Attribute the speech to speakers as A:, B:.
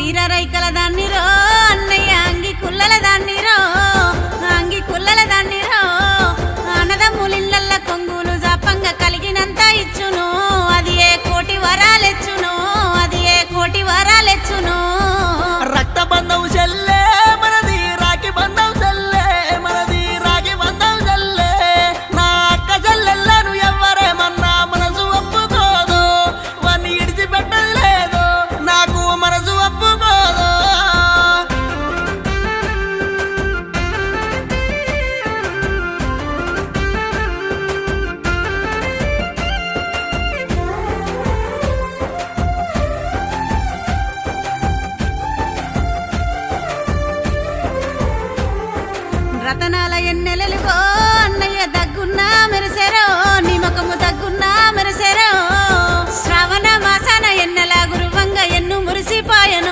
A: చీర రైకల దాన్నిరో అన్నయ్య అంగి కుల్లల దాన్నిరో అంగి కుల్లల దాన్నిరో అన్నదమ్ములిళ్ళల్ల కొంగులు జాపంగా కలిగినంత ఇచ్చును అది ఏ కోటి వరాలెచ్చును అది ఏ కోటి వరాలెచ్చును
B: రక్త బంధం చెల్లే మనది రాఖీ బంధం చెల్లే మనది రాఖీ బంధం చెల్లే నా అక్క చెల్లెళ్ళను ఎవ్వరేమన్నా మనసు ఒప్పుకోదు వాన్ని ఇడిచిపెట్టదు లేదు నాకు మనసు ఒప్పుకోదు
A: రతనాల ఎన్నెలలుగో అన్నయ్య దగ్గున్నా మెరిసెరో నీ ముఖము దగ్గున్నా మెరిసెరో